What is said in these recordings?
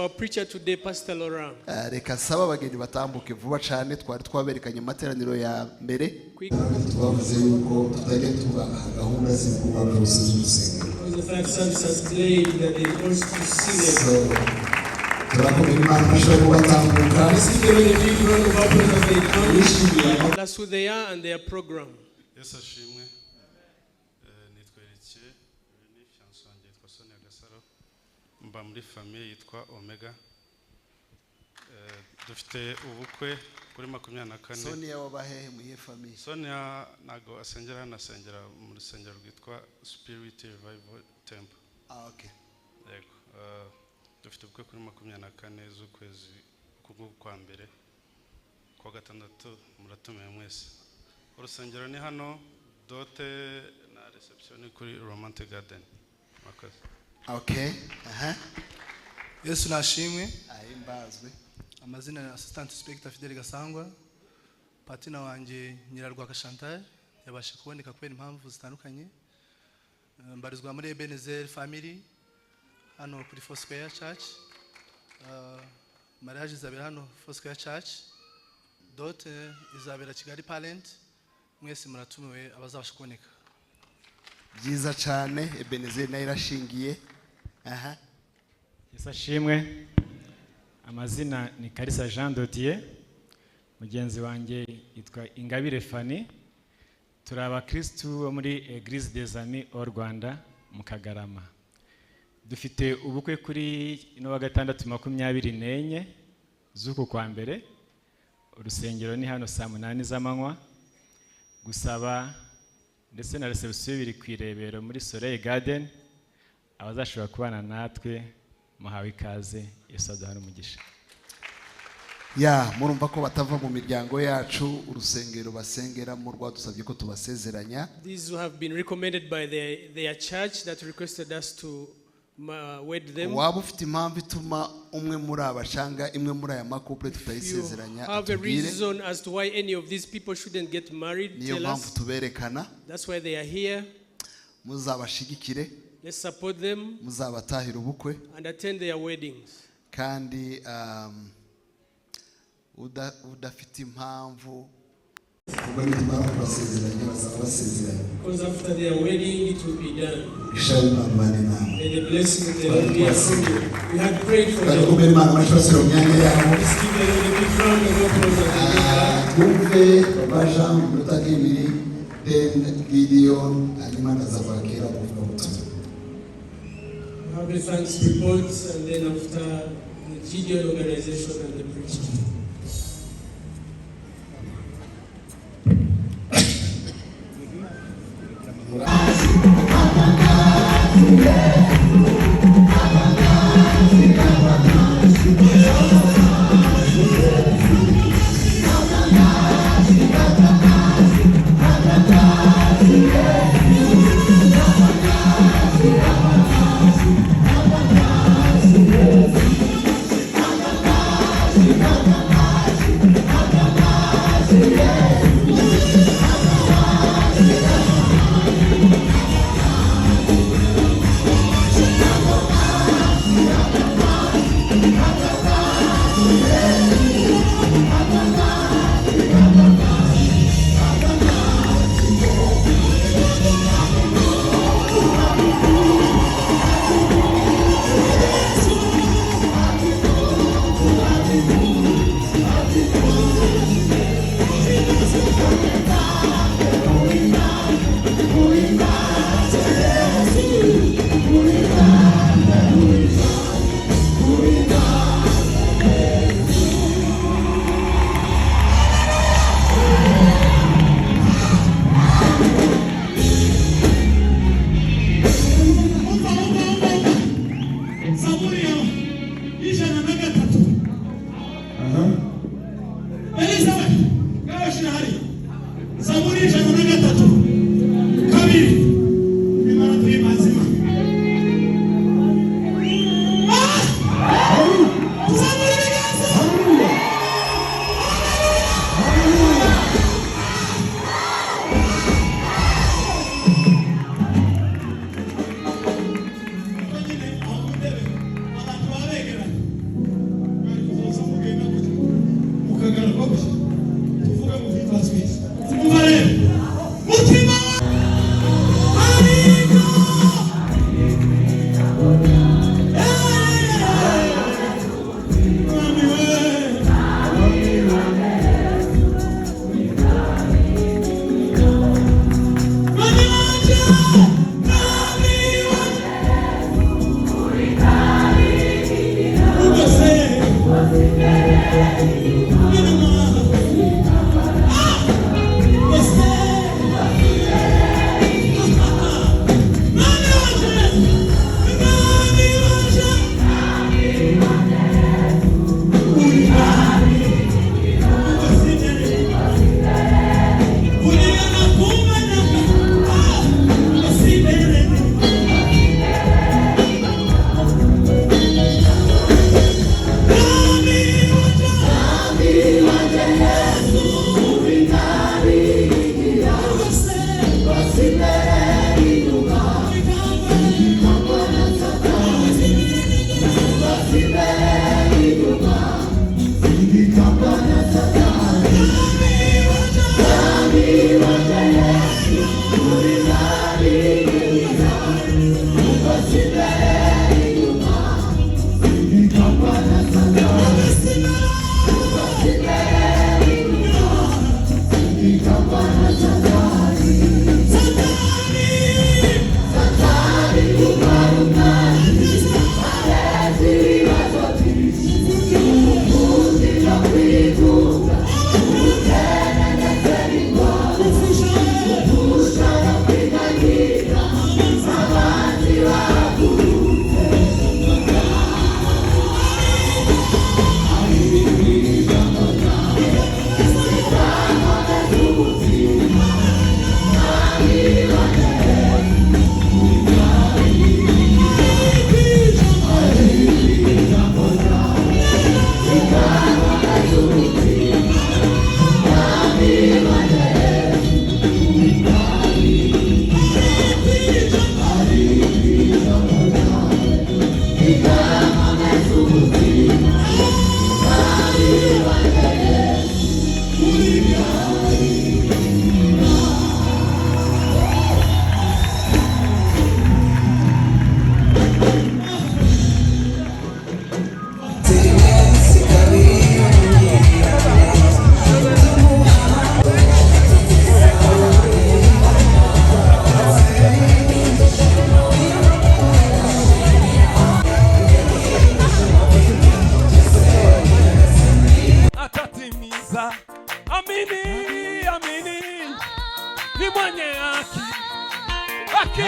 Our preacher today, Pastor Laurent. Reka saba abageni batambuke vuba cyane twari twaberekanye amateraniro ya mbere. Twavuze yuko tutajya tuba gahunda z'ikuba rwose z'urusengero. The fact service has played that they want to see them. Turakomeza Imana ashobora kubatambuka. That's who they are and their program. Yes, ashimwe. Nitwereke ni fiancé wanjye yitwa Sonia Gasaro. Mba muri famille yitwa Omega. Dufite ubukwe kuri 24. Sonia wabahehe mu ye famille? Sonia nago asengera nasengera mu rusengero rwitwa Spirit Revival Temple. Okay. Yego. Dufite ubukwe kuri 24 z'ukwezi kwa mbere. Kwa gatandatu muratumiwe mwese. Urusengero ni hano dote na reception kuri Romantic Garden. Makazi. Okay. Yesu nashimwe. Ahimbazwe. Amazina ya Assistant Inspector Fidel Gasangwa. Patina wanje Nyirarwaka Chantal yabashe kuboneka kubera impamvu zitandukanye. Mbarizwa muri Ebenezer Family hano kuri Foursquare Church. Mariage izabera hano Foursquare Church. Dote izabera Kigali Parent. Mwese muratumiwe abazabasha kuboneka. Byiza cyane Ebenezer nayo irashingiye. Yesu ashimwe. Amazina ni Kalisa Jean Dodier. Mugenzi wanjye yitwa Ingabire Fanny. Turi abakristu bo muri Église des Amis au Rwanda mu Kagarama. Dufite ubukwe kuri ino wa gatandatu 24 z'uku kwa mbere. Urusengero ni hano saa 8 z'amanywa. Gusaba ndetse na reception biri kwirebero muri Soleil Garden. Abazashobora kubana natwe muhawe ikaze. Yesu aduhana umugisha. Ya murumva ko batava mu miryango yacu urusengero basengera mu rwadusabye ko tubasezeranya. These who have been recommended by their church that requested us to wed them. Waba ufite impamvu ituma umwe muri abashanga imwe muri aya makouple tutayisezeranya atubwire. Have a reason as to why any of these people shouldn't get married. Niyo mpamvu tuberekana. That's why they are here. Muzabashigikire. Let's support them. Muzabatahira ubukwe. And attend their weddings. Kandi udafite impamvu because after their wedding it will be done. May the blessing of the Lord be upon you. We had prayed for them. Let's give them a big round of applause. Then Gideon and have the thanks reports and then after the Gideon organization and the preaching. Thank you.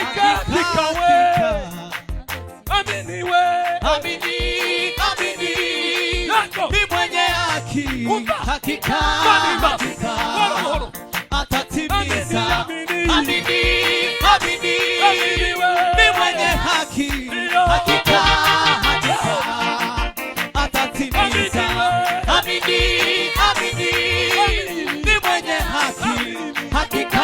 hakika we. Amini we. Amini. Ni mwenye haki. Hakika. Atatimiza. Amini. Ni mwenye haki. Hakika. Atatimiza. Amini. Ni mwenye haki. Hakika.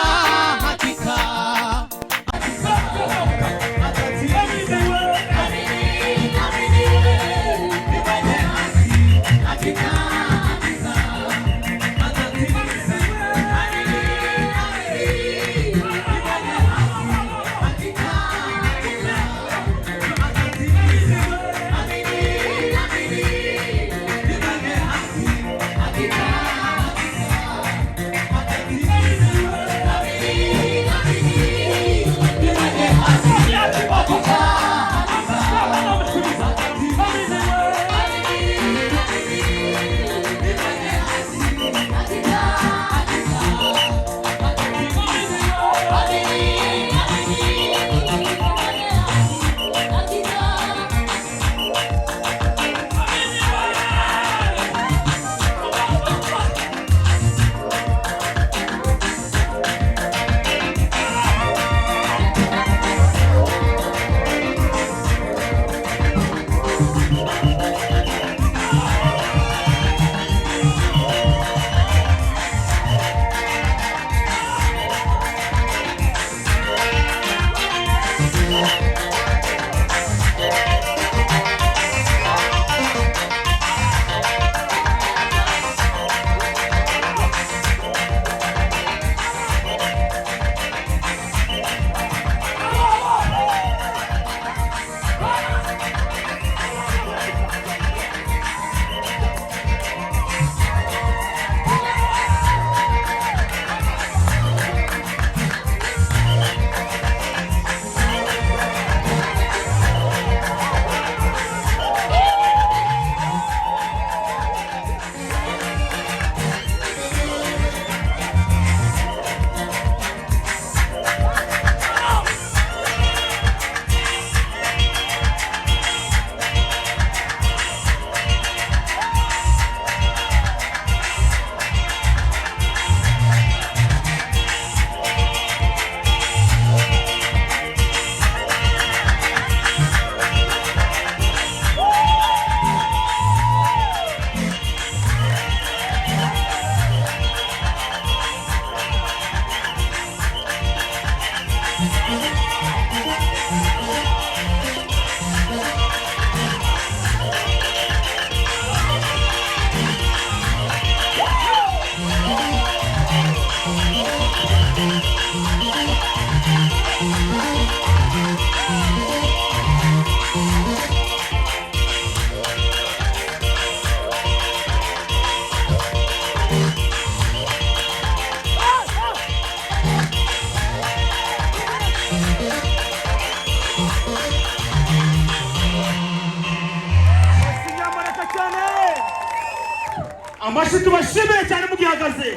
amashyi tubashimire cyane mugihagaze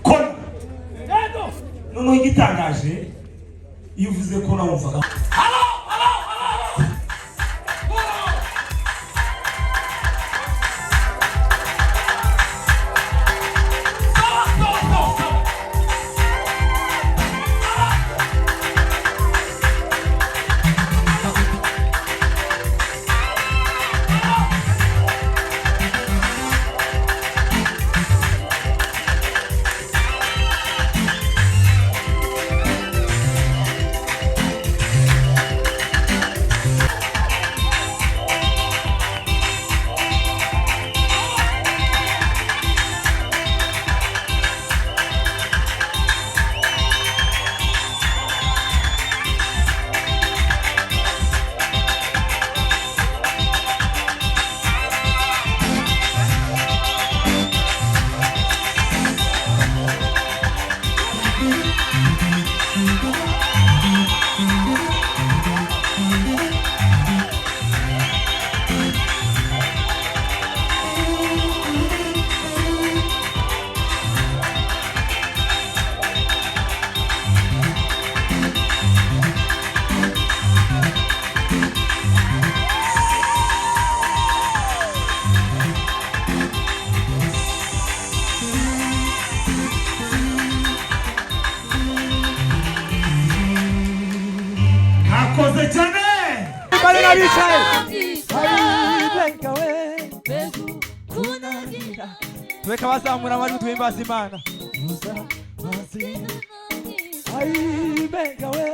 kona yego noneho igitangaje iyo uvuze ko nawumvaga bicaye ayibengawe tureka bazamura amajwi duhimbaza Imana ayibengawe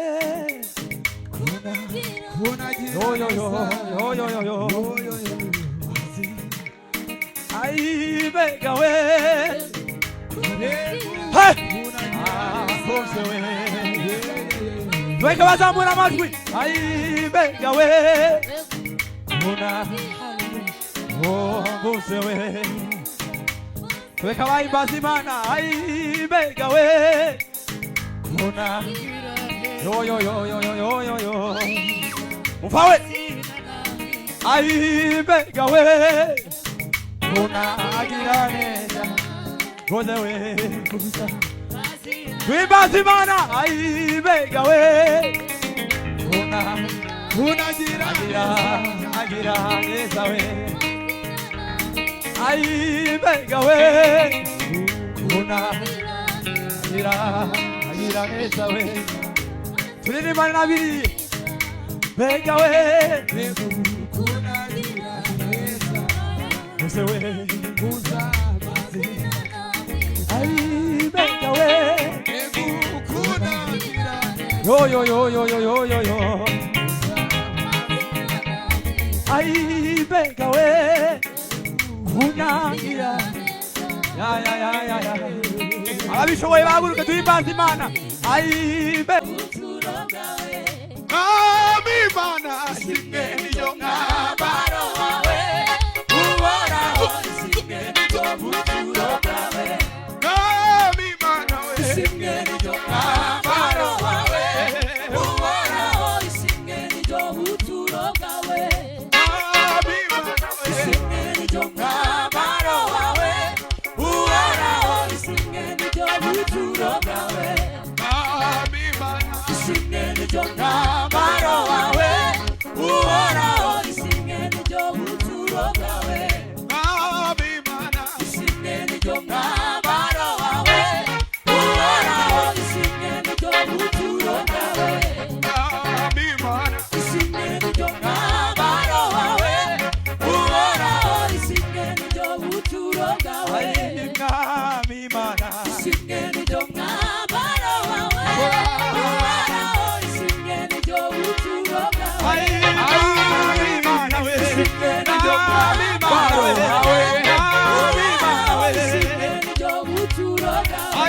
ayibengawe tureka bazamura amajwi ayibengawe tureka bahimbaza Imana ayibengawe Mufawe ayibengawe agira neza gozewe Wimbaza Imana ayibengawe agira neza we ayibengawe agira neza we turirimana nabiri bengawe gozewe ayibengawe yo ayibengawe kunangira ya abishoboye baguruke duhimbaza Imana ayibe Imana simwe niyo ngabaro wawe uhoraho simwe niyo buturo bwawe Imana we simwe niyo ngabaro wawe uhoraho simwe niyo buturo bwawe simwe niyo ngabaro wawe uhoraho simwe niyo buturo bwawe simwe niyo ngabaro wawe uhoraho simwe niyo buturo bwawe simwe niyo ngabaro wawe uhoraho simwe niyo buturo bwawe simwe niyo ngabaro wawe uhoraho simwe niyo buturo bwawe simwe niyo ngabaro wawe uhoraho simwe niyo buturo bwawe simwe niyo ngabaro wawe simwe niyo buturo bwawe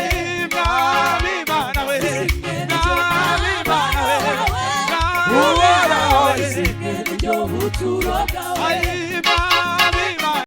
uhoraho simwe niyo buturo bwawe